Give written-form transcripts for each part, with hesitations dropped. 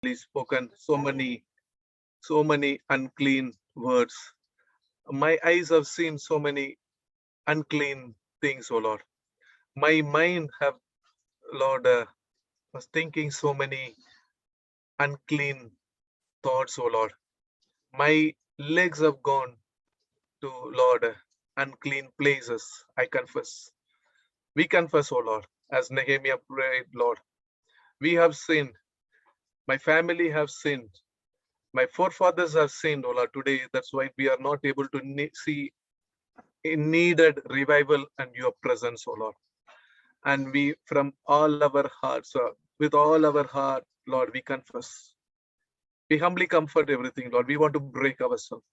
spoken so many unclean words. My eyes have seen so many unclean things, O Lord. My mind have, Lord, was thinking so many unclean thoughts, O Lord. My legs have gone to, Lord, unclean places. I confess. We confess, O Lord, as Nehemiah prayed, Lord. We have sinned. My family have sinned. My forefathers have sinned, O Lord. Today, that's why we are not able to see needed revival and your presence, O Lord. And we, from all our hearts, with all our heart, Lord, we confess. We humbly comfort everything, Lord. We want to break ourselves.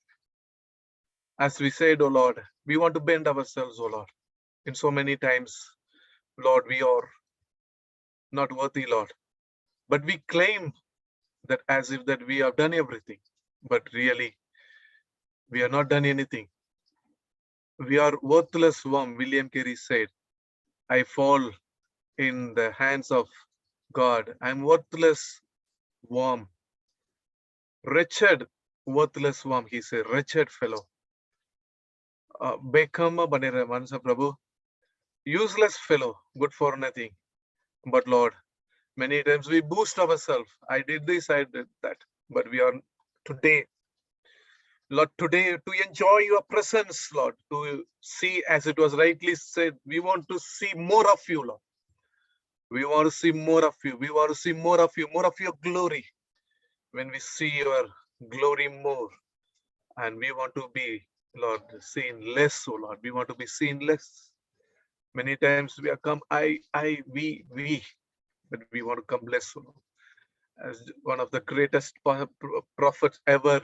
As we said, O Lord, we want to bend ourselves, O Lord. In so many times, Lord, we are not worthy, Lord. But we claim that as if that we have done everything. But really, we have not done anything. We are worthless worm, William Carey said. I fall in the hands of God. I'm worthless worm. Wretched, worthless worm, he said. Wretched fellow. Bekama banera mansa Prabhu. Useless fellow, good for nothing. But Lord, many times we boost ourselves. I did this, I did that. But we are today, Lord, today to enjoy your presence, Lord, to see, as it was rightly said, we want to see more of you, Lord. We want to see more of you. We want to see more of you, more of your glory. When we see your glory more, and we want to be, Lord, seen less, oh Lord. We want to be seen less. Many times we are come, we, but we want to come less, oh Lord. As one of the greatest prophets ever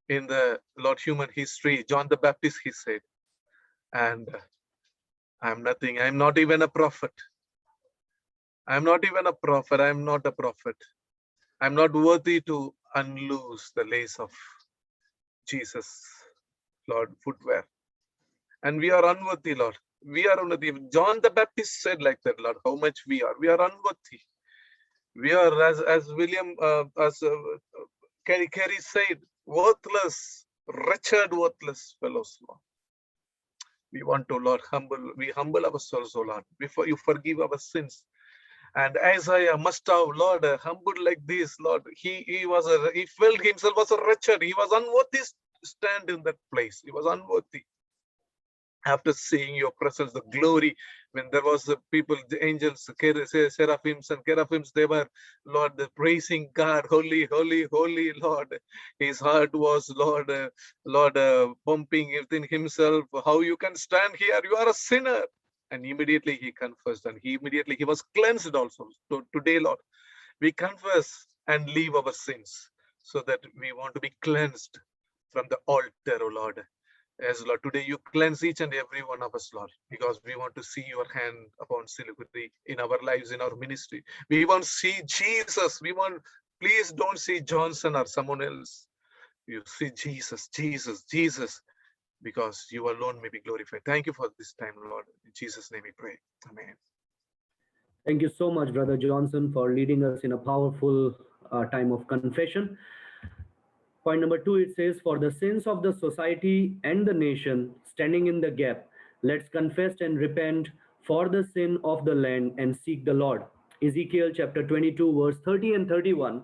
in the Lord human history, John the Baptist, he said, and I'm nothing. I'm not even a prophet. I'm not even a prophet. I'm not a prophet. I'm not worthy to unloose the lace of Jesus, Lord, footwear. And we are unworthy, Lord. We are unworthy. John the Baptist said like that, Lord, how much we are. We are unworthy. We are, as William, Carey said, worthless, wretched, worthless fellows, Lord. We want to, Lord, we humble ourselves, O Lord, before you forgive our sins. And Isaiah must have, Lord, humbled like this, Lord. He felt himself was a wretched. He was unworthy to stand in that place. He was unworthy. After seeing your presence, the glory, when there was the people, the angels, seraphims and seraphims, they were, Lord, praising God, holy, holy, holy, Lord. His heart was, Lord, pumping within himself. How you can stand here? You are a sinner. And immediately he confessed, and he was cleansed also. So today, Lord, we confess and leave our sins so that we want to be cleansed from the altar, O Lord. As Lord, today you cleanse each and every one of us, Lord, because we want to see your hand upon Siliguri in our lives, in our ministry. We want to see Jesus. Please don't see Johnson or someone else. You see Jesus, Jesus, Jesus, because you alone may be glorified. Thank you for this time, Lord. In Jesus' name we pray. Amen. Thank you so much, Brother Johnson, for leading us in a powerful time of confession. Point number 2, it says, for the sins of the society and the nation, standing in the gap, let's confess and repent for the sin of the land and seek the Lord. Ezekiel chapter 22, verse 30 and 31.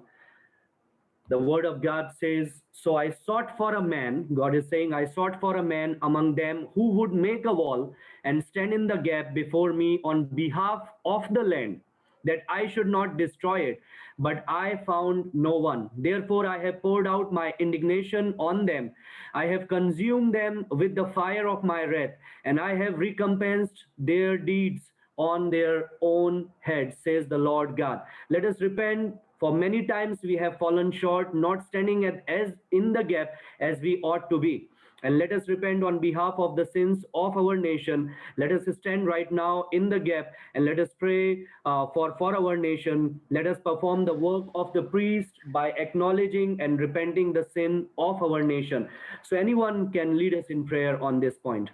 The word of God says, so I sought for a man, God is saying, I sought for a man among them who would make a wall and stand in the gap before me on behalf of the land, that I should not destroy it. But I found no one. Therefore I have poured out my indignation on them. I have consumed them with the fire of my wrath, and I have recompensed their deeds on their own head, says the Lord God. Let us repent. For many times we have fallen short, not standing as in the gap as we ought to be. And let us repent on behalf of the sins of our nation. Let us stand right now in the gap and let us pray for our nation. Let us perform the work of the priest by acknowledging and repenting the sin of our nation. So anyone can lead us in prayer on this point.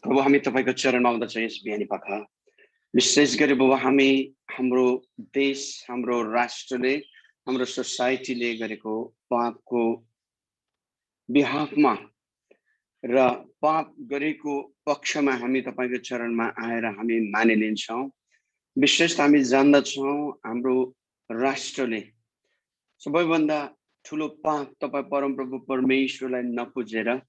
प्रभु हामी तपाईको चरणमा आउँदछौँ yes बिहानी पख विशेष गरी बुबा हामी हाम्रो देश हाम्रो राष्ट्रले हाम्रो सोसाइटीले गरेको पापको बिहाफमा र पाप गरेको पक्षमा हामी तपाईको चरणमा आएर हामी मानिलिन्छौँ। विशेष हामी जान्दछौँ हाम्रो राष्ट्रले सबैभन्दा ठुलो पाप तपाई परमप्रभु परमेश्वरलाई नपुजेर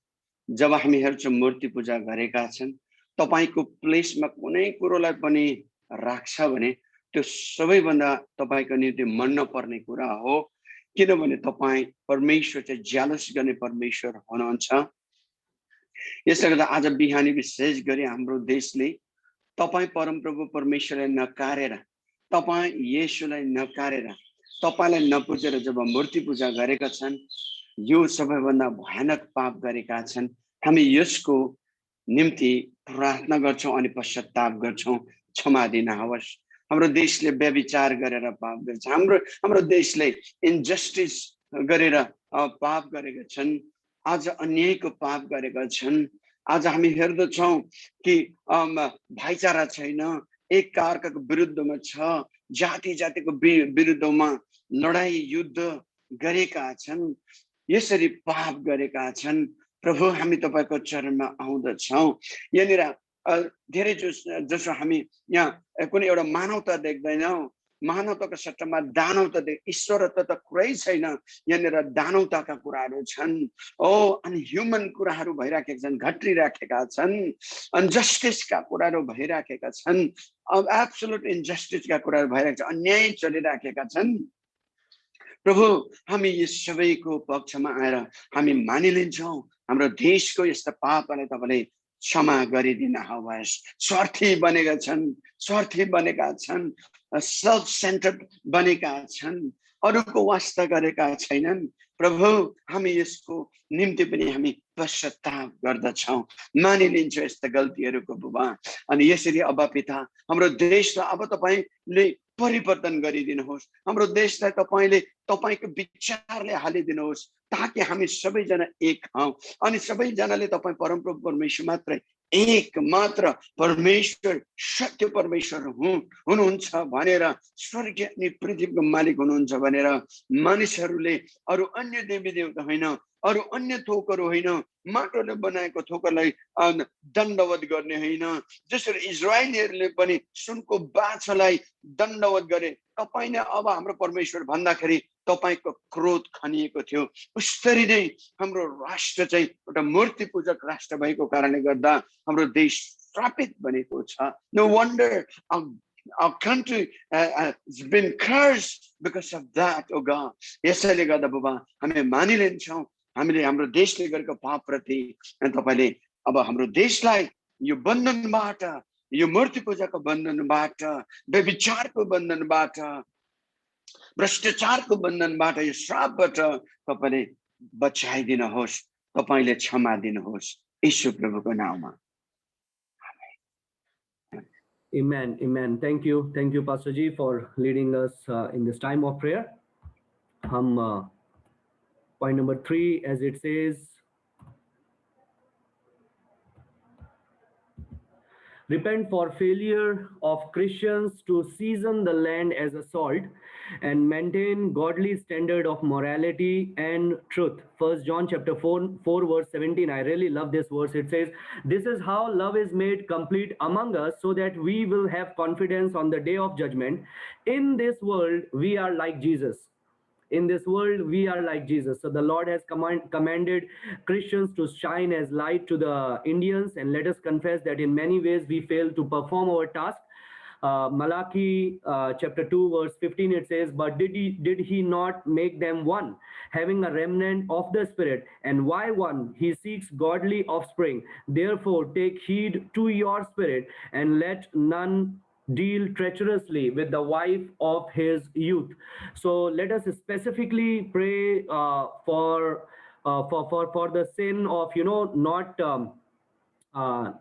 जब हामी हेर्छौँ मूर्ति पूजा गरेका छन्, तपाईको प्लेसमा कुनै कुरोलाई पनि राख्छ भने त्यो सबैभन्दा तपाईको निम्ति मन नपर्ने कुरा हो, किनभने तपाई परमेश्वर चाहिँ ज्यालस गर्ने परमेश्वर हुनुहुन्छ। यसले गर्दा आज बिहानी विशेष गरी हाम्रो देशले तपाई परमप्रभु परमेश्वरलाई नकारेर, तपाई येशूलाई नकारेर, तपाईलाई नपुजेर जब मूर्ति पूजा गरेका छन्, यो सबैभन्दा भयानक पाप गरेका छन्। हामी यसको निम्ति प्रार्थना गर्छौं अनि पश्चाताप गर्छौं, क्षमा दिनुहोस्। हाम्रो देशले व्यभिचार गरेर पाप गर्छ, हाम्रो देशले इन्जस्टिस गरेर पाप गरेका छन्, आज अन्यायको पाप गरेका छन्। आज हामी हेर्दछौं कि भाइचारा छैन, एक अर्काको विरुद्धमा छ, जाति जातिको विरुद्धमा लडाई युद्ध गरेका छन्, यसरी पाप गरेका छन्। प्रभु हामी तपाईको चरणमा आउँदछौं। यहाँनिर धेरै जसो हामी यहाँ कुनै एउटा मानवता देख्दैनौं, मानवताको सट्टामा दानवता ईश्वरत्व त कुरै छैन, यहाँनिर दानवताका कुराहरू छन्। अनि ह्युमन कुराहरू भइराखेका छन्, घटिराखेका छन्, अनजस्टिसका कुराहरू भइराखेका छन्, एब्सोल्युट इन्जस्टिसका कुराहरू भइरहेका छन्, अन्याय चलिराखेका छन्। प्रभु हामी यस सबैको पक्षमा आएर हामी मानिलिन्छौं, हाम्रो देशको यस्ता पापलाई तपाईले क्षमा गरिदिनुहोस्। स्वार्थी बनेका छन्, स्वार्थी बनेका छन्, सेल्फ सेन्टर्ड बनेका छन्, अरूको वास्ता गरेका छैनन्। प्रभु हामी यसको निम्ति पनि हामी पश्चाताप गर्दछौं, मानिलिन्छौं यस्ता गल्तीहरूको बुबा। अनि यसरी अब्बा पिता हाम्रो देशलाई अब तपाईले परिवर्तन गरिदिनुहोस्, हाम्रो देशलाई तपाईले तपाईको विचारले हालिदिनुहोस्, ताकि हामी सबैजना एक हौं अनि सबैजनाले तपाई परमप्रभु परमेश्वर मात्रै एक मात्र परमेश्वर सत्य परमेश्वर हुनुहुन्छ भनेर, स्वर्ग अनि पृथ्वीको मालिक हुनुहुन्छ भनेर मानिसहरूले अरू अन्य देवी देवता होइन, अरू अन्य थोकहरू होइन, माटोले बनाएको थोकरलाई दण्डवत गर्ने होइन, जसरी इजरायलीहरूले पनि सुनको बाछालाई दण्डवत गरे, तपाईले अब हाम्रो परमेश्वर भन्दाखेरि तपाईको क्रोध खनिएको थियो। उसरी नै हाम्रो राष्ट्र चाहिँ एउटा मूर्ति पूजक राष्ट्र भएको कारणले गर्दा हाम्रो देश श्रापित बनेको छ। No wonder our country has been cursed because of that, oh God. यसैले गर्दा बुबा हामी मानिलिन्छौं, हामीले हाम्रो देशले गरेको पाप प्रति अनि तपाईले अब हाम्रो देशलाई यो बन्धनबाट, यो मूर्ति पूजाको बन्धनबाट, व्यभिचारको बन्धनबाट, भ्रष्टाचारको बन्धनबाट, यो श्रापबाट तपाईले बचाइदिनुहोस्, तपाईले क्षमा दिनुहोस् यीशु प्रभुको नाममा। Amen. Amen. Thank you, Pastor Ji, for leading us in this time of prayer. Point number 3, as it says, repent for failure of Christians to season the land as a salt and maintain godly standard of morality and truth. 1 John chapter 4 verse 17. I really love this verse. It says, this is how love is made complete among us, so that we will have confidence on the day of judgment. In this world, we are like Jesus. In this world, we are like Jesus. So the Lord has commanded Christians to shine as light to the Indians, and let us confess that in many ways we fail to perform our task. Malachi chapter 2 verse 15, it says, but did he not make them one, having a remnant of the Spirit? And why one? He seeks godly offspring. Therefore take heed to your spirit, and let none deal treacherously with the wife of his youth. So let us specifically pray for the sin of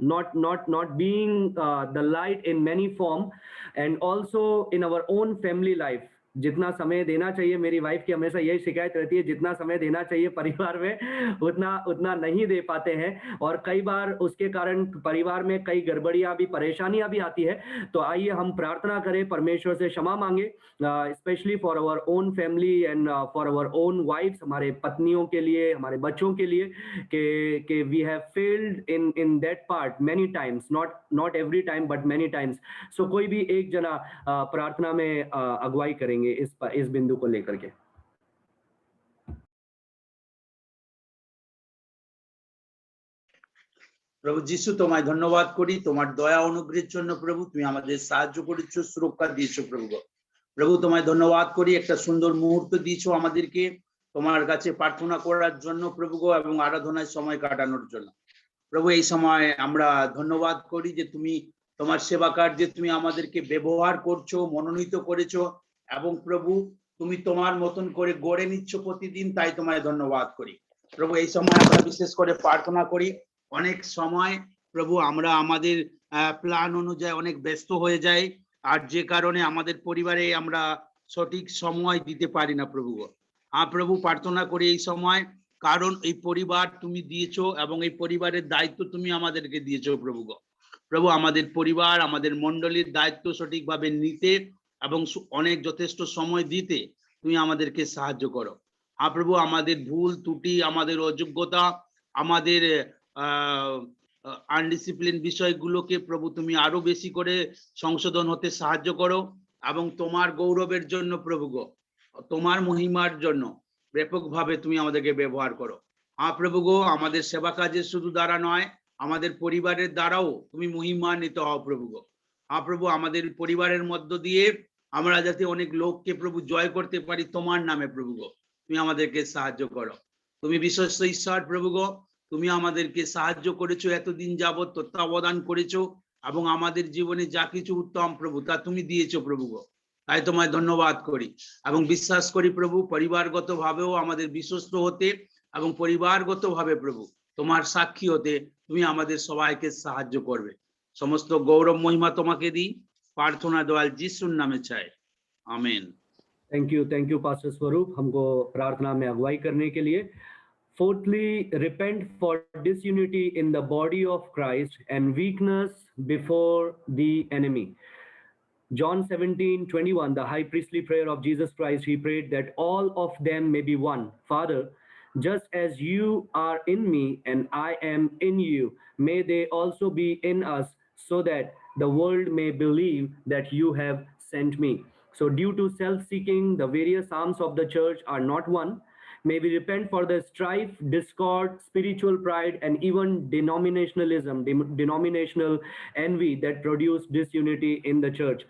not being the light in many form, and also in our own family life. जितना समय देना चाहिए, मेरी wife की हमेशा यही शिकायत रहती है, जितना समय देना चाहिए परिवार में उतना नहीं दे पाते हैं, और कई बार उसके कारण परिवार में कई गड़बड़ियां भी, परेशानियां भी आती है। तो आइए हम प्रार्थना करें, परमेश्वर से क्षमा मांगे, specially for our own family and for our own wifes, हमारे पत्नियों के लिए, हमारे बच्चों के लिए, कि we have failed in that part many times, not every time but many times. So कोई भी एक जना प्रार्थना में अगुवाई करेंगे इस बिंदु को लेकर के। প্রভু যিশু তোমায় ধন্যবাদ করি তোমার দয়া অনুগ্রহের জন্য। প্রভু তুমি আমাদের সাহায্য করেছো, সুরক্ষা দিয়েছো প্রভু। প্রভু তোমায় ধন্যবাদ করি, একটা সুন্দর মুহূর্ত দিয়েছো আমাদেরকে তোমার কাছে প্রার্থনা করার জন্য প্রভু এবং আরাধনায় সময় কাটানোর জন্য। প্রভু এই সময় আমরা ধন্যবাদ করি যে তুমি তোমার সেবা কার্যে তুমি আমাদেরকে ব্যবহার করছো, মনোনীত করেছো, এবং প্রভু তুমি তোমার মতন করে গড়ে নিচ্ছ প্রতিদিন, তাই তোমায় ধন্যবাদ করি। প্রভু এই সময় আমরা বিশেষ করে প্রার্থনা করি, অনেক সময় প্রভু আমরা আমাদের প্ল্যান অনুযায়ী অনেক ব্যস্ত হয়ে যাই, আর যে কারণে আমাদের পরিবারে আমরা সঠিক সময় দিতে পারি না প্রভু। প্রভু প্রার্থনা করি এই সময়, কারণ এই পরিবার তুমি দিয়েছো এবং এই পরিবারের দায়িত্ব তুমি আমাদেরকে দিয়েছো প্রভু। প্রভু আমাদের পরিবার, আমাদের মণ্ডলীর দায়িত্ব সঠিকভাবে নিতে এবং অনেক যথেষ্ট সময় দিতে তুমি আমাদেরকে সাহায্য করো। প্রভু আমাদের ভুল ত্রুটি, আমাদের অযোগ্যতা, আমাদের আনডিসিপ্লিন বিষয়গুলোকে প্রভু তুমি আরো বেশি করে সংশোধন হতে সাহায্য করো, এবং তোমার গৌরবের জন্য প্রভু গো, তোমার মহিমার জন্য ব্যাপকভাবে তুমি আমাদেরকে ব্যবহার করো। প্রভু গো, আমাদের সেবা কাজের শুধু দ্বারা নয়, আমাদের পরিবারের দ্বারাও তুমি মহিমান্বিত হও প্রভু গো। প্রভু আমাদের পরিবারের মধ্য দিয়ে আমরা যাতে অনেক লোককে প্রভু জয় করতে পারি তোমার নামে প্রভু গো, তুমি আমাদেরকে সাহায্য করো। তুমি বিশ্বস্ত ঈশ্বর প্রভু গো, তুমি আমাদেরকে সাহায্য করেছো, এতদিন যাবত তত্ত্বাবধান করেছো, এবং আমাদের জীবনে যা কিছু উত্তম প্রভু তা তুমি দিয়েছো প্রভু গো, তাই তোমায় ধন্যবাদ করি এবং বিশ্বাস করি প্রভু পরিবারগত ভাবেও আমাদের বিশ্বস্ত হতে এবং পরিবারগত ভাবে প্রভু তোমার সাক্ষী হতে তুমি আমাদের সবাইকে সাহায্য করবে। সমস্ত গৌরব মহিমা তোমাকে দিই, प्रार्थना दयाल जिसुर नामे चाहे, आमीन। थैंक यू पास्टर स्वरूप, हमको प्रार्थना में अगुवाई करने के लिए। Fourthly, repent for disunity in the body of Christ and weakness before the enemy. John 17:21, the high priestly prayer of Jesus Christ, he prayed that all of them may be one. Father, just as you are in me and I am in you, may they also be in us, so that the world may believe that you have sent me. So due to self-seeking, the various arms of the church are not one. May we repent for the strife, discord, spiritual pride, and even denominationalism, denominational envy that produce disunity in the church.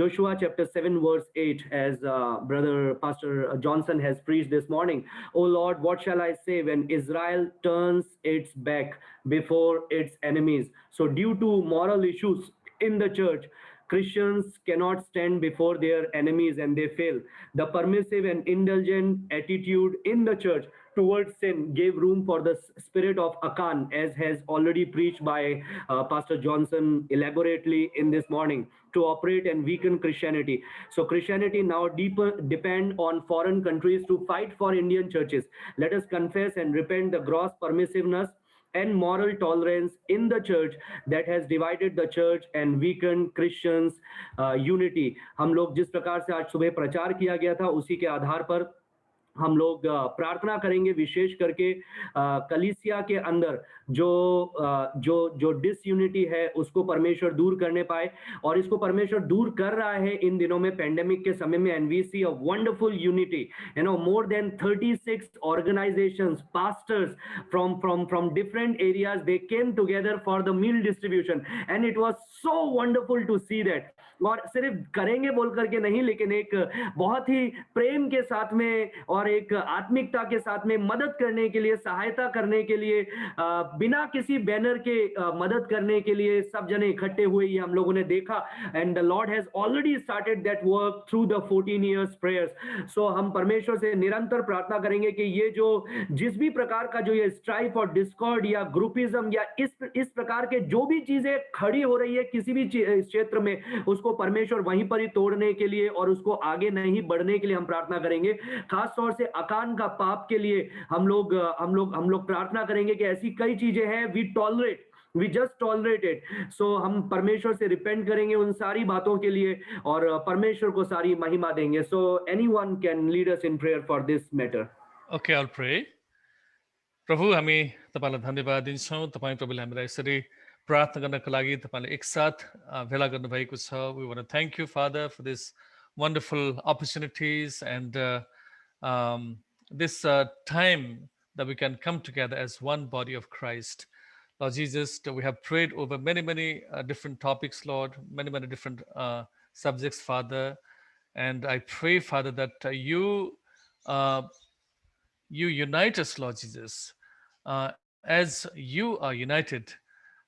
Joshua chapter 7 verse 8, as brother Pastor Johnson has preached this morning. Oh Lord, what shall I say when Israel turns its back before its enemies? So due to moral issues in the church, Christians cannot stand before their enemies and they fail. The permissive and indulgent attitude in the church towards sin gave room for the spirit of Achan, as has already preached by Pastor Johnson elaborately in this morning, to operate and weaken Christianity. So Christianity now depend on foreign countries to fight for Indian churches. Let us confess and repent the gross permissiveness and moral tolerance in the church that has divided the church and weakened Christians unity. हम लोग जिस प्रकार से आज सुबह प्रचार किया गया था, उसी के आधार पर हम लोग प्रार्थना करेंगे, विशेष करके कलीसिया के अंदर जो डिसयूनिटी है उसको परमेश्वर दूर करने पाए, और इसको परमेश्वर दूर कर रहा है इन दिनों में, पेंडेमिक के समय में। And we see a wonderful unity, more than 36 organisations, pastors from different areas, they came together for the meal distribution, and it was so wonderful to see that. और सिर्फ करेंगे बोल करके नहीं, लेकिन एक बहुत ही प्रेम के साथ में और एक आत्मिकता के साथ में मदद करने के लिए, सहायता करने के लिए, बिना किसी बैनर के मदद करने के लिए सब जने इकट्ठे हुए, ये हम लोगों ने देखा। And the Lord has already started that work through the 14 years prayers। सो हम परमेश्वर से निरंतर प्रार्थना करेंगे कि ये जो जिस भी प्रकार का जो ये स्ट्राइफ और डिस्कॉर्ड या ग्रुपिज्म या इस प्रकार के जो भी चीजें खड़ी हो रही है किसी भी क्षेत्र में, उसको उसको परमेश्वर वहीं पर ही तोड़ने के लिए और उसको आगे नहीं बढ़ने के लिए हम प्रार्थना करेंगे। खास तौर से अकान का पाप के लिए हम लोग प्रार्थना करेंगे कि ऐसी कई चीजें हैं वी जस्ट टॉलरेट इट। सो हम परमेश्वर से रिपेंट करेंगे उन सारी बातों के लिए और परमेश्वर को सारी महिमा देंगे। So anyone can lead us in prayer for this matter. Okay, I'll pray. प्रभु हामी तपाईलाई धन्यवाद दिन्छौँ। तपाईँ प्रभुले हामीलाई यसरी प्रार्थना गर्नको लागि तपाईले एकसाथ भेला गर्नुभएको छ। We want to thank you, Father, for this wonderful opportunities and this time that we can come together as one body of Christ. Lord Jesus, we have prayed over many different topics, Lord, many different subjects, Father. And I pray, Father, that you unite us, Lord Jesus, as you are united,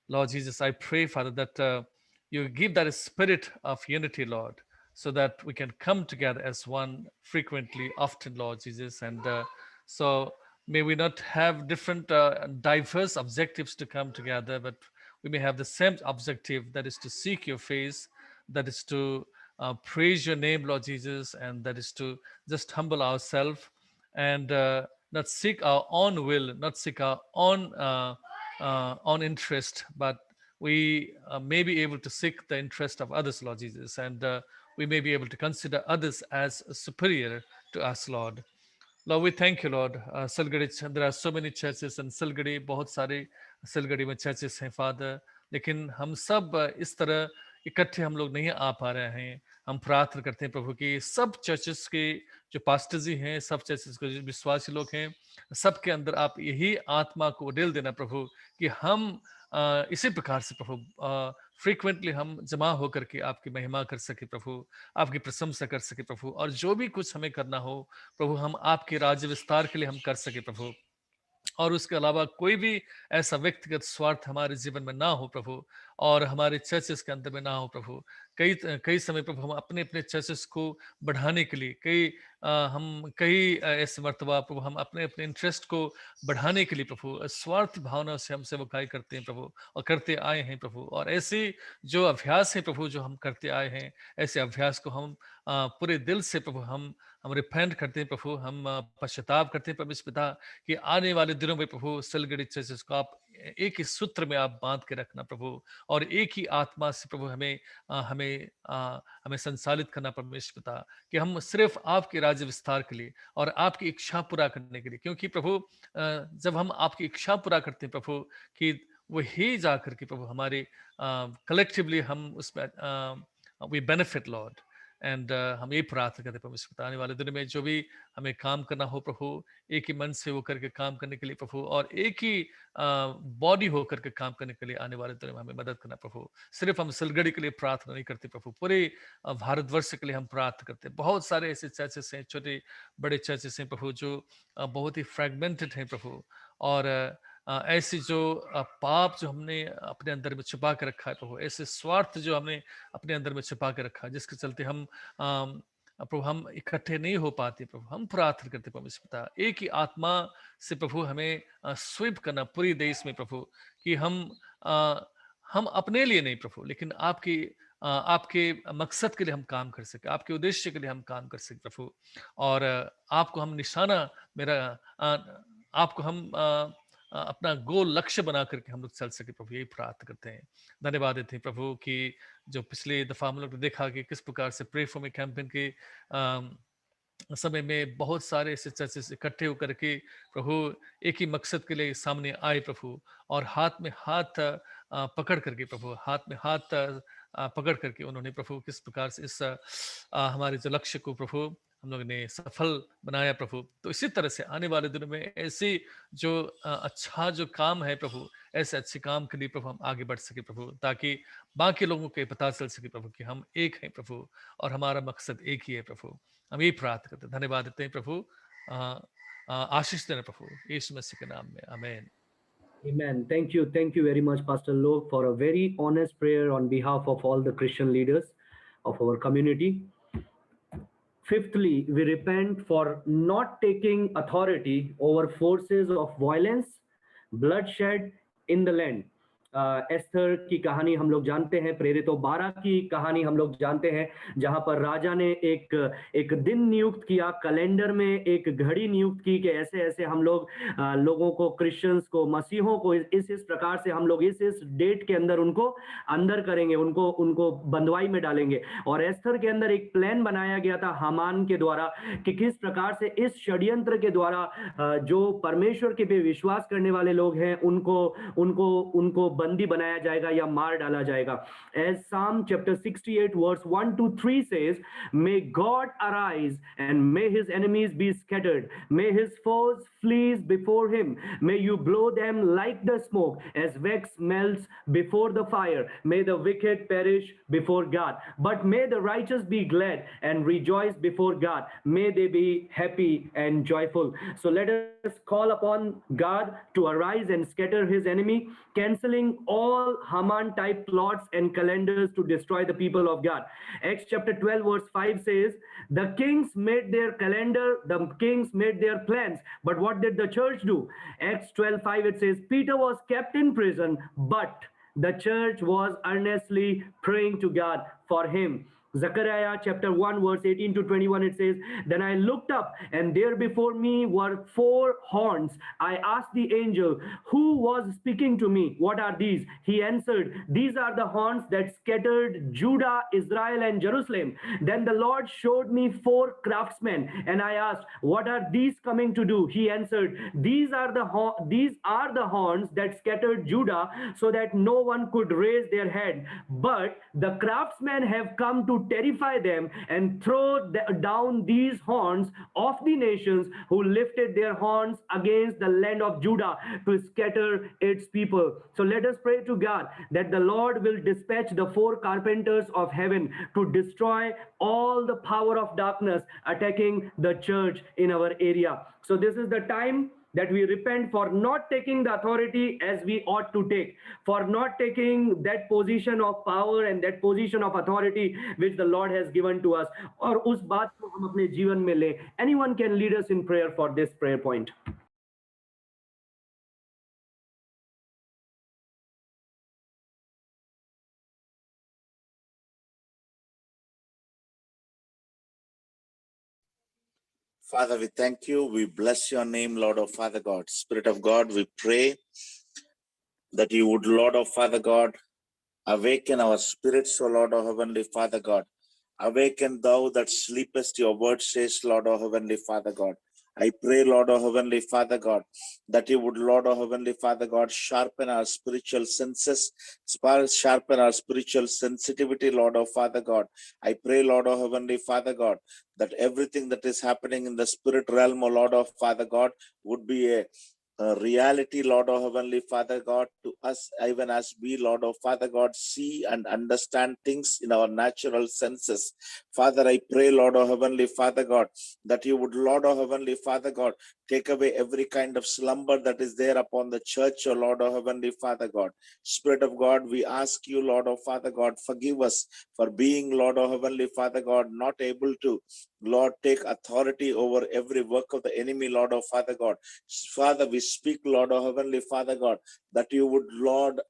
Lord Jesus. I pray, Father, that you give that spirit of unity, Lord, so that we can come together as one frequently, often, Lord Jesus. And so may we not have different diverse objectives to come together, but we may have the same objective, that is to seek your face, that is to praise your name, Lord Jesus, and that is to just humble ourselves and not seek our own will, not seek our own interest, but we may be able to seek the interest of others, Lord Jesus, and we may be able to consider others as superior to us, Lord. Lord, we thank you, Lord. Silgadi, there are so many churches in Silgadi, बहुत सारे Silgadi में churches हैं, Father. लेकिन हम सब इस तरह इकट्ठे हम लोग नहीं आ पा रहे हैं। हम प्रार्थना करते हैं प्रभु कि सब चर्चेस के जो पास्टर्स जी हैं, सब चर्चेस के जो विश्वासी लोग हैं, सबके अंदर आप यही आत्मा को उड़ेल देना प्रभु कि हम इसी प्रकार से प्रभु फ्रीक्वेंटली हम जमा होकर के आपकी महिमा कर सके प्रभु, आपकी प्रशंसा कर सके प्रभु, और जो भी कुछ हमें करना हो प्रभु हम आपके राज्य विस्तार के लिए हम कर सके प्रभु, और उसके अलावा कोई भी ऐसा व्यक्तिगत स्वार्थ हमारे जीवन में ना हो प्रभु, और हमारे चर्चेस के अंदर में ना हो प्रभु। कई समय प्रभु हम अपने अपने चर्चेस को बढ़ाने के लिए कई ऐसे मर्तबा प्रभु हम अपने अपने इंटरेस्ट को बढ़ाने के लिए प्रभु स्वार्थ भावना से हम सेवकाई करते हैं प्रभु, और करते आए हैं प्रभु। और ऐसे जो अभ्यास है प्रभु जो हम करते आए हैं, ऐसे अभ्यास को हम पूरे दिल से प्रभु हम रिपेंट करते हैं प्रभु, हम पश्चाताप करते हैं परमेश्वर पिता कि आने वाले दिनों में प्रभु सिलगड़ी चर्चेस को आप एक ही सूत्र में आप बांध के रखना प्रभु, और एक ही आत्मा से प्रभु हमें संचालित करना परमेश्वर पिता, कि हम सिर्फ आपके राज्य विस्तार के लिए और आपकी इच्छा पूरा करने के लिए, क्योंकि प्रभु जब हम आपकी इच्छा पूरा करते हैं प्रभु कि वही जाकर के प्रभु हमारे कलेक्टिवली हम उसमें वी बेनिफिट लॉर्ड। एंड हम यही प्रार्थना करते परमेश्वर पिता आने वाले दिन में जो भी हमें काम करना हो प्रभु, एक ही मन से होकर के काम करने के लिए प्रभु, और एक ही बॉडी होकर के काम करने के लिए आने वाले दिन में हमें मदद करना प्रभु। सिर्फ हम सिलगड़ी के लिए प्रार्थना नहीं करते प्रभु, पूरे भारतवर्ष के लिए हम प्रार्थना करते हैं। बहुत सारे ऐसे चर्चेस हैं, छोटे बड़े चर्चेस हैं प्रभु जो बहुत ही फ्रेगमेंटेड हैं प्रभु, और ऐसी जो पाप जो हमने अपने अंदर में छुपा के रखा है प्रभु, ऐसे स्वार्थ जो हमने अपने अंदर में छुपा के रखा है, जिसके चलते हम प्रभु हम इकट्ठे नहीं हो पाते प्रभु। हम प्रार्थना करते परमेश्वर पिता एक ही आत्मा से प्रभु हमें स्वीप करना पूरी देश में प्रभु, कि हम अपने लिए नहीं प्रभु, लेकिन आपके मकसद के लिए हम काम कर सके, आपके उद्देश्य के लिए हम काम कर सके प्रभु, और आपको हम निशाना आपको हम अपना गोल लक्ष्य बना करके हम लोग चल सके प्रभु, यही प्रार्थना करते हैं। धन्यवाद देते हैं प्रभु कि जो पिछले दफा हम लोग ने देखा कि किस प्रकार से प्रे फॉर मी कैंपेन के समय में बहुत सारे ऐसे चर्चेस इकट्ठे होकर के प्रभु एक ही मकसद के लिए सामने आए प्रभु, और हाथ में हाथ पकड़ करके प्रभु, हाथ में हाथ पकड़ करके उन्होंने प्रभु किस प्रकार से इस हमारे जो लक्ष्य को प्रभु हम लोग ने सफल बनाया प्रभु। तो इसी तरह से आने वाले दिनों में ऐसे जो अच्छा जो काम है प्रभु, ऐसे अच्छे काम के लिए प्रभु हम आगे बढ़ सके प्रभु, ताकि बाकी लोगों को पता चल सके प्रभु कि हम एक हैं प्रभु, और हमारा मकसद एक ही है प्रभु। हम यही प्रार्थना करते हैं, धन्यवाद देते हैं प्रभु, आशीष देना प्रभु यीशु मसीह के नाम में, आमीन। Amen. Thank you very much, Pastor Lok, for a very honest prayer on behalf of all the Christian leaders of our community. Fifthly, we repent for not taking authority over forces of violence, bloodshed in the land. Esther की कहानी हम लोग जानते हैं, प्रेरितों 12 की कहानी हम लोग जानते हैं, जहां पर राजा ने एक दिन नियुक्त किया, कैलेंडर में एक घड़ी नियुक्त की कि ऐसे ऐसे हम लोग लोगों को, क्रिश्चियंस को, मसीहों को इस प्रकार से हम लोग इस डेट के अंदर उनको अंदर करेंगे, उनको बंधुआई में डालेंगे। और एस्थर के अंदर एक प्लान बनाया गया था हामान के द्वारा कि किस प्रकार से इस षड्यंत्र के द्वारा जो परमेश्वर के पे विश्वास करने वाले लोग हैं उनको उनको उनको बंदी बनाया जाएगा या मार डाला जाएगा। As Psalm chapter 68 verse 1 to 3 says, may God arise and may his enemies be scattered, may his foes flee before him, may you blow them like the smoke as wax melts before the fire, may the wicked perish before God, but may the righteous be glad and rejoice before God, may they be happy and joyful. So let us call upon God to arise and scatter his enemy, canceling all Haman type plots and calendars to destroy the people of God. Acts chapter 12 verse 5 says, the kings made their calendar, the kings made their plans, but what did the church do? Acts 12:5 it says, Peter was kept in prison, but the church was earnestly praying to God for him. Zechariah chapter 1 verse 18 to 21 it says, then I looked up and there before me were 4 horns. I asked the angel who was speaking to me, what are these? He answered, these are the horns that scattered Judah, Israel and Jerusalem. Then the Lord showed me 4 craftsmen and I asked, what are these coming to do? He answered, these are the horns that scattered Judah so that no one could raise their head, but the craftsmen have come to terrify them and throw down these horns of the nations who lifted their horns against the land of Judah to scatter its people. So let us pray to God that the Lord will dispatch the 4 carpenters of heaven to destroy all the power of darkness attacking the church in our area. So this is the time that we repent for not taking the authority as we ought to take, for not taking that position of power and that position of authority which the Lord has given to us, और उस बात को हम अपने जीवन में लें. Anyone can lead us in prayer for this prayer point. Father, we thank you. We bless your name, Lord of Father God. Spirit of God, we pray that you would, Lord of Father God, awaken our spirits, O Lord of Heavenly Father God. Awaken thou that sleepest, your word says, Lord of Heavenly Father God. I pray, Lord of Heavenly Father God, that you would, Lord of Heavenly Father God, sharpen our spiritual senses, sharpen our spiritual sensitivity, Lord of Father God. I pray, Lord of Heavenly Father God, that everything that is happening in the spirit realm, O Lord of Father God, would be a reality, Lord of Heavenly Father God, to us, even as we, Lord of Father God, see and understand things in our natural senses. Father, I pray, Lord of Heavenly Father God, that you would, Lord of Heavenly Father God, take away every kind of slumber that is there upon the church, O Lord of Heavenly Father God. Spirit of God, we ask you, Lord of Father God, forgive us for being, Lord of Heavenly Father God, not able to, Lord, take authority over every work of the enemy, Lord of Father God. Father, we speak, Lord of Heavenly Father God, that you would, Lord,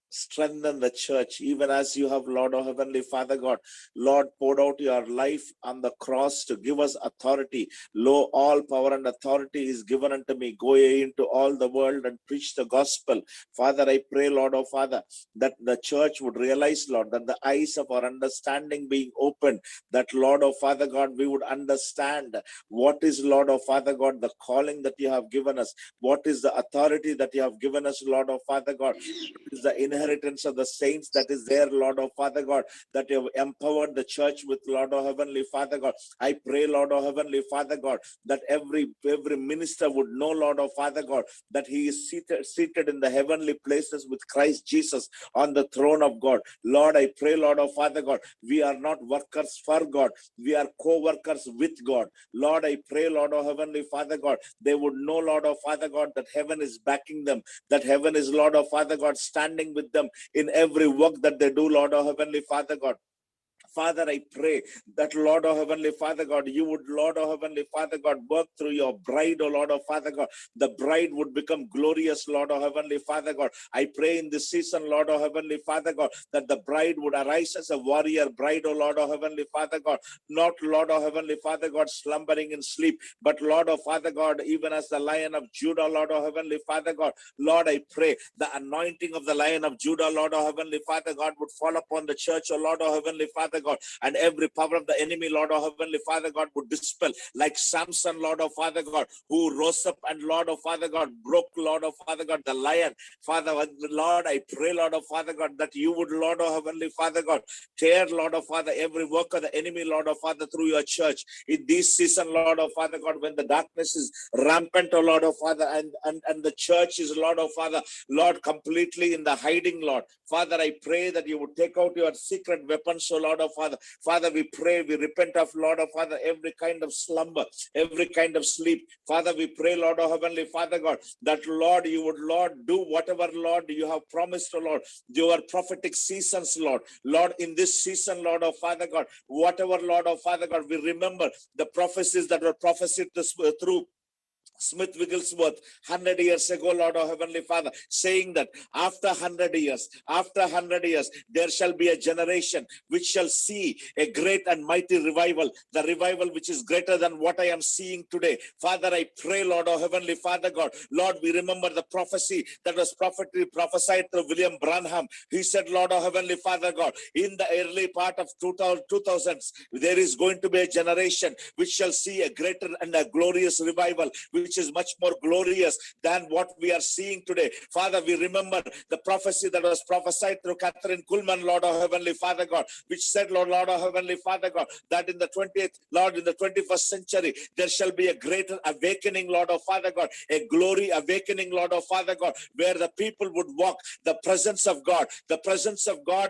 strengthen the church, even as you have, Lord of Heavenly Father God, Lord, poured out your life on the cross to give us authority. Lo, all power and authority is given unto me. Go ye into all the world and preach the gospel. Father, I pray, Lord of Father, that the church would realize, Lord, that the eyes of our understanding being opened, that, Lord of Father God, we would understand what is, Lord of Father God, the calling that you have given us, what is the authority that you have given us, Lord of Father God, what is the inheritance of the saints that is there, Lord of Father God, that you have empowered the church with, Lord of Heavenly Father God. I pray, Lord of Heavenly Father God, that every minister would know, Lord of Father God, that he is seated in the heavenly places with Christ Jesus on the throne of God. Lord, I pray, Lord of Father God, we are not workers for God, we are co-workers with God. Lord, I pray, Lord of Heavenly Father God, they would know, Lord of Father God, that heaven is backing them, that heaven is, Lord of Father God, standing with them in every work that they do, Lord of Heavenly Father God. Father, I pray that, Lord, oh Heavenly Father God, you would, Lord, oh Heavenly Father God, work through your bride, oh Lord, oh Father God. The bride would become glorious, Lord, oh Heavenly Father God. I pray in this season, Lord, oh Heavenly Father God, that the bride would arise as a warrior bride, oh Lord, oh Heavenly Father God, not, Lord, oh Heavenly Father God, slumbering in sleep, but, Lord, oh Father God, even as the Lion of Judah, Lord, oh Heavenly Father God, Lord, I pray the anointing of the Lion of Judah, Lord, oh Heavenly Father God, would fall upon the church, oh Lord, oh Heavenly Father God, and every power of the enemy, Lord, oh Heavenly Father God, would dispel, like Samson, Lord, oh Father God, who rose up and, Lord, oh Father God, broke, Lord, oh Father God, the lion. Father, Lord, I pray, Lord, oh Father God, that you would, Lord, oh Heavenly Father God, tear, Lord, oh Father, every work of the enemy, Lord, oh Father, through your church in this season, Lord, oh Father God, when the darkness is rampant, oh Lord, oh Father, and the church is, Lord, oh Father, Lord, completely in the hiding, Lord. Father, I pray that you would take out your secret weapons, oh Lord, oh Father. Father, we pray, we repent of, Lord, oh Father, every kind of slumber, every kind of sleep. Father, we pray, Lord, oh Heavenly Father God, that, Lord, you would, Lord, do whatever, Lord, you have promised, oh Lord, your prophetic seasons, Lord. Lord, in this season, Lord, oh Father God, whatever, Lord, oh Father God, we remember the prophecies that were prophesied through Smith Wigglesworth 100 years ago, Lord, oh Heavenly Father, saying that after 100 years, there shall be a generation which shall see a great and mighty revival, the revival which is greater than what I am seeing today. Father, I pray, Lord, oh Heavenly Father God, Lord, we remember the prophecy that was prophesied through William Branham. He said, Lord, oh Heavenly Father God, in the early part of 2000s, there is going to be a generation which shall see a greater and a glorious revival, which is much more glorious than what we are seeing today. Father, we remember the prophecy that was prophesied through Catherine Kuhlman, Lord of Heavenly Father God, which said, Lord of Heavenly Father God, that in the 20th, Lord, in the 21st century, there shall be a greater awakening, Lord of Father God, a glory awakening, Lord of Father God, where the people would walk the presence of God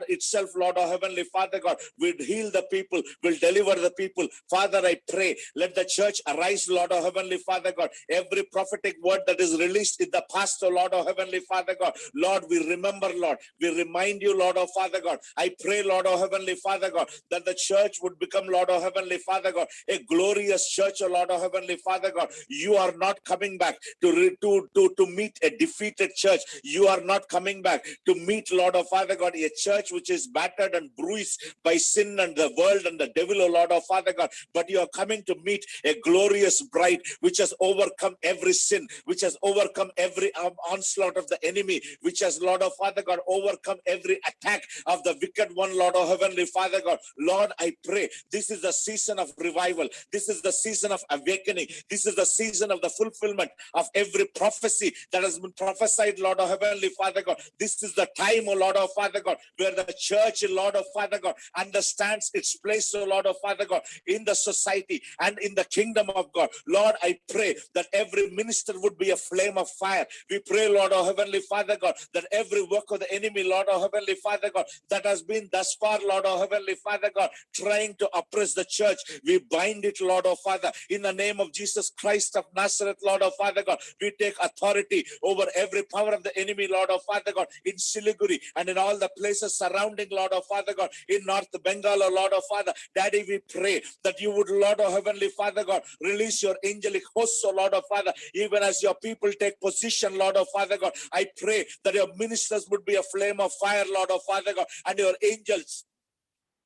itself, Lord of Heavenly Father God, will heal the people, will deliver the people. Father, I pray, let the church arise, Lord of Heavenly Father God. Every prophetic word that is released in the past, oh Lord of Heavenly Father God, Lord, we remember, Lord, we remind you, Lord of Father God. I pray, Lord of Heavenly Father God, that the church would become, Lord of Heavenly Father God, a glorious church, oh Lord of Heavenly Father God. You are not coming back to meet a defeated church. You are not coming back to meet, Lord of Father God, a church which is battered and bruised by sin and the world and the devil, oh Lord of Father God. But you are coming to meet a glorious bride which has overcome every sin, which has overcome every onslaught of the enemy, which has, Lord of Father God, overcome every attack of the wicked one, Lord of Heavenly Father God. Lord, I pray, this is the season of revival. This is the season of awakening. This is the season of the fulfillment of every prophecy that has been prophesied, Lord of Heavenly Father God. This is the time, oh Lord of Father God, where the church, Lord of Father God, understands its place, oh Lord of Father God, in the society and in the kingdom of God. Lord, I pray that every minister would be a flame of fire. We pray, Lord of Heavenly Father God, that every work of the enemy, Lord of Heavenly Father God, that has been thus far, Lord of Heavenly Father God, trying to oppress the church, we bind it, Lord of Father, in the name of Jesus Christ of Nazareth, Lord of Father God. We take authority over every power of the enemy, Lord of Father God, in Siliguri and in all the places surrounding, Lord of Father God, in North Bengal, oh Lord of Father. Daddy, we pray that you would, Lord of Heavenly Father God, release your angelic hosts, oh Lord of Father, even as your people take position, Lord of Father God. I pray that your ministers would be a flame of fire, Lord of Father God, and your angels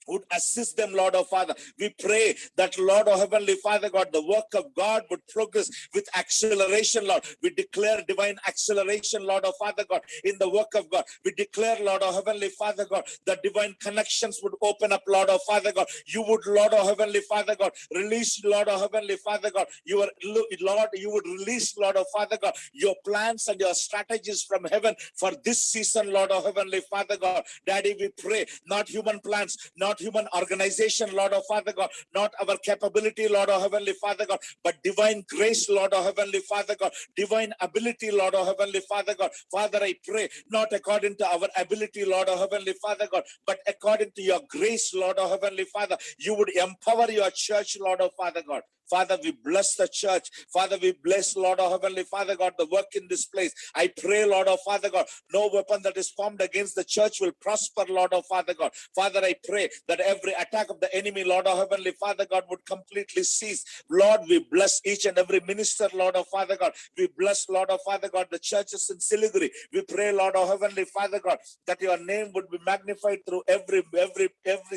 would assist them, Lord of Father. We pray that, Lord of Heavenly Father God, the work of God would progress with acceleration, Lord. We declare divine acceleration, Lord of Father God, in the work of God. We declare, Lord of Heavenly Father God, that divine connections would open up, Lord of Father God. You would, Lord of Heavenly Father God, release, Lord of Heavenly Father God. You would release, Lord of Father God, your plans and your strategies from heaven for this season, Lord of Heavenly Father God. Daddy, we pray, not human plans, not human organization, Lord of Father God, not our capability, Lord of Heavenly Father God, but divine grace, Lord of Heavenly Father God, divine ability, Lord of Heavenly Father God. Father, I pray, not according to our ability, Lord of Heavenly Father God, but according to your grace, Lord of Heavenly Father, you would empower your church, Lord of Father God. Father, we bless the church. Father, we bless, Lord of Heavenly Father God, the work in this place. I pray, Lord of Father God, no weapon that is formed against the church will prosper, Lord of Father God. Father, I pray that every attack of the enemy, Lord of Heavenly Father God, would completely cease. Lord, we bless each and every minister, Lord of Father God. We bless, Lord of Father God, the churches in Siliguri. We pray, Lord of Heavenly Father God, that your name would be magnified through every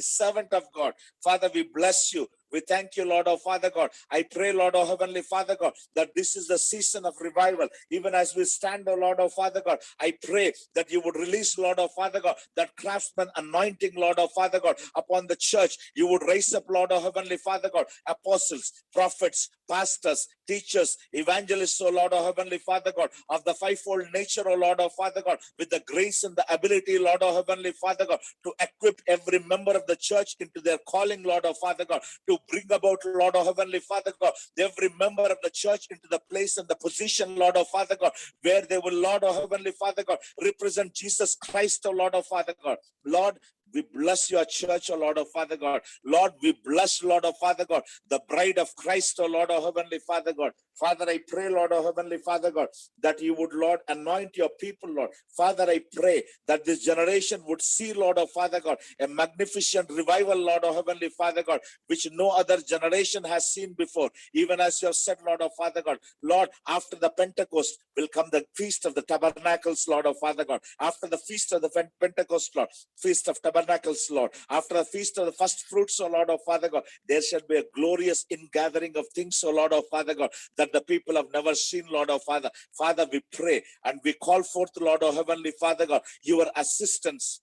servant of God. Father, we bless you. We thank you, Lord of Father God. I pray, Lord of Heavenly Father God, that this is the season of revival. Even as we stand, O Lord of Father God, I pray that you would release, Lord of Father God, that craftsman anointing, Lord of Father God, upon the church. You would raise up, Lord of Heavenly Father God, apostles, prophets, pastors, teachers, evangelists, O Lord of Heavenly Father God, of the fivefold nature, O Lord of Father God, with the grace and the ability, Lord of Heavenly Father God, to equip every member of the church into their calling, Lord of Father God, to bring about, Lord of Heavenly Father God, every member of the church into the place and the position, Lord of Father God, where they will, Lord of Heavenly Father God, represent Jesus Christ, O Lord of Father God. Lord, we bless your church, O Lord of Father God. Lord, we bless, Lord of Father God, the bride of Christ, O Lord of Heavenly Father God. Father, I pray, Lord of Heavenly Father God, that you would, Lord, anoint your people, Lord. Father, I pray that this generation would see, Lord of Father God, a magnificent revival, Lord of Heavenly Father God, which no other generation has seen before. Even as you have said, Lord of Father God, Lord, after the Pentecost will come the Feast of the Tabernacles, Lord of Father God. After the Feast of the Pentecost, Lord, Feast of Tabernacles, Lord. After the Feast of the First Fruits, O Lord of Father God, there shall be a glorious ingathering of things, O Lord of Father God, that the people have never seen, Lord of Father. Father, we pray and we call forth, Lord of Heavenly Father God, your assistance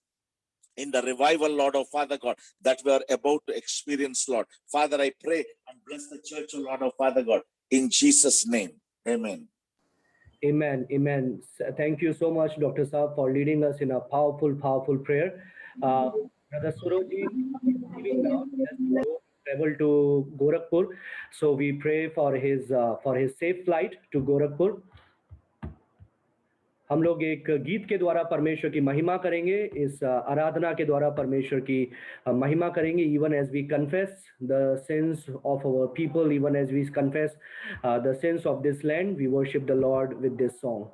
in the revival, Lord of Father God, that we are about to experience, Lord. Father, I pray and bless the church, O Lord of Father God, in Jesus' name. Amen. Amen. Amen. Thank you so much, Dr. Saab, for leading us in a powerful, powerful prayer. Brother Suroji is leaving now. He has to go travel to Gorakhpur. So we pray for his safe flight to Gorakhpur. हम लोग एक गीत के द्वारा परमेश्वर की महिमा करेंगे, इस आराधना के द्वारा परमेश्वर की महिमा करेंगे. Even as we confess the sins of our people, even as we confess the sins of this land, we worship the Lord with this song.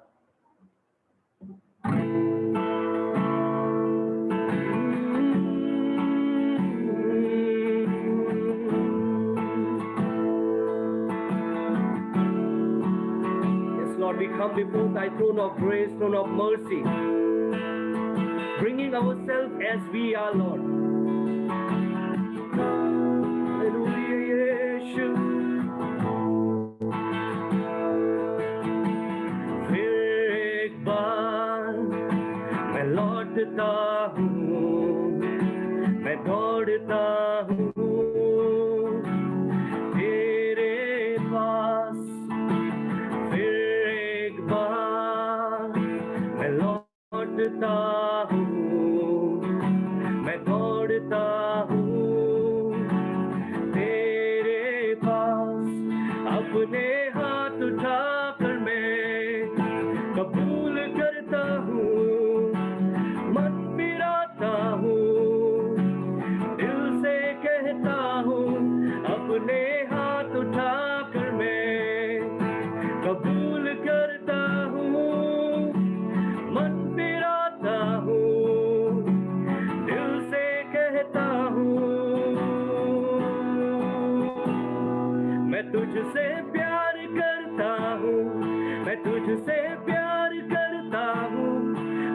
Lord, we come before thy throne of grace, throne of mercy, bringing ourselves as we are, Lord. Hallelujah, Yeshu. फिर एक बार मैं लौटता हूँ, मैं दौड़ता हूँ तेरे पास. लौटता हूँ, मैं दौड़ता हूँ तेरे पास. अपने हाथ उठाकर मैं कबूल करता हूँ, मन फिराता हूँ, दिल से कहता हूँ. अपने हाथ उठाकर मैं कबूल करता हूँ, मन फिराता हूँ, दिल से कहता हूँ. मैं तुझसे प्यार करता हूँ, मैं तुझसे प्यार करता हूँ,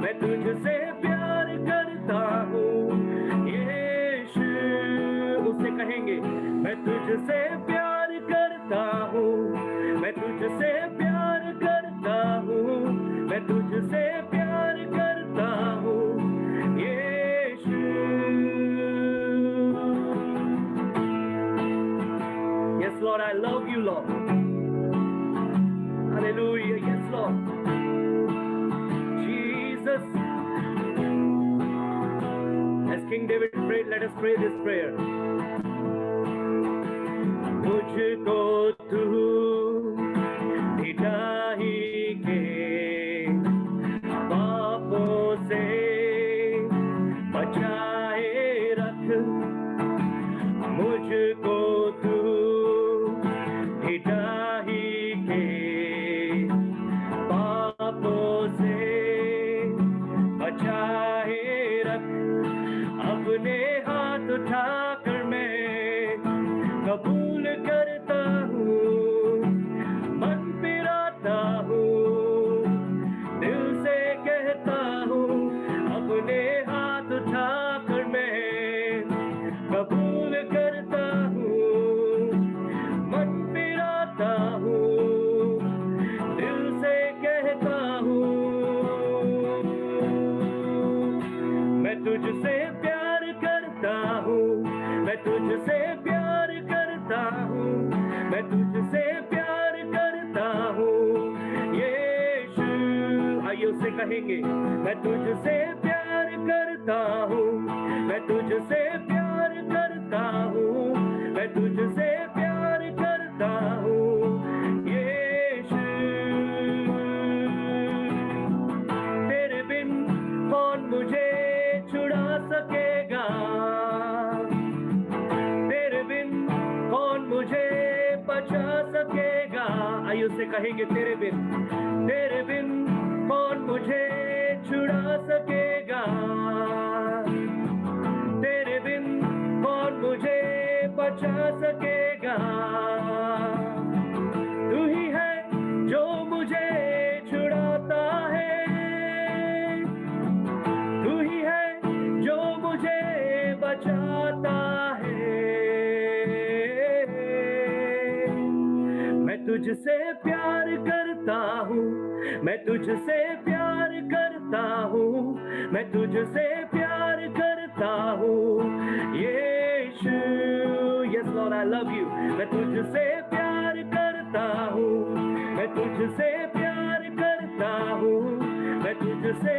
मैं तुझसे प्यार करता हूँ यीशु. उससे कहेंगे, मैं तुझसे प्यार करता हूँ, मैं तुझसे प्यार करता हूँ, मैं तुझसे प्यार करता हूँ यीशु. Yes, Lord, I love you, Lord. Hallelujah. Yes, Lord. Jesus. As King David prayed, let us pray this prayer. मुझको तू मिटाई के पापों से बचाए रख, मुझको तू सिपाही के पापों से बचाए रख। अपने हाथ उठाकर मैं कबूल करता हूँ, मन पिराता हूँ, दिल से कहता हूँ, अपने हाथ उठाकर मैं कबूल करता हूँ, मन पिराता हूँ, दिल से कहता हूँ। मैं तुझसे प्यार करता हूँ, मैं तुझसे प्यार करता हूँ, मैं तुझसे प्यार करता हूँ यीशु। आइए उससे कहेंगे, मैं तुझसे प्यार करता हूँ, मैं तुझसे प्यार करता हूँ, मैं तुझसे प्यार करता हूँ यीशु। तेरे बिन कौन मुझे छुड़ा सकेगा, तेरे बिन कौन मुझे बचा सकेगा। आइए उससे कहेंगे, तेरे बिन कौन मुझे छुड़ा सकेगा, तेरे बिन कौन मुझे बचा सकेगा। तू ही है जो मुझे छुड़ाता है, तू ही है जो मुझे बचाता है। मैं तुझसे प्यार करता हूँ, मैं तुझसे प्यार करता हूँ, मैं तुझसे प्यार करता हूँ Yeshu. Yes Lord I love you. मैं तुझसे प्यार करता हूँ, मैं तुझसे प्यार करता हूँ, मैं तुझसे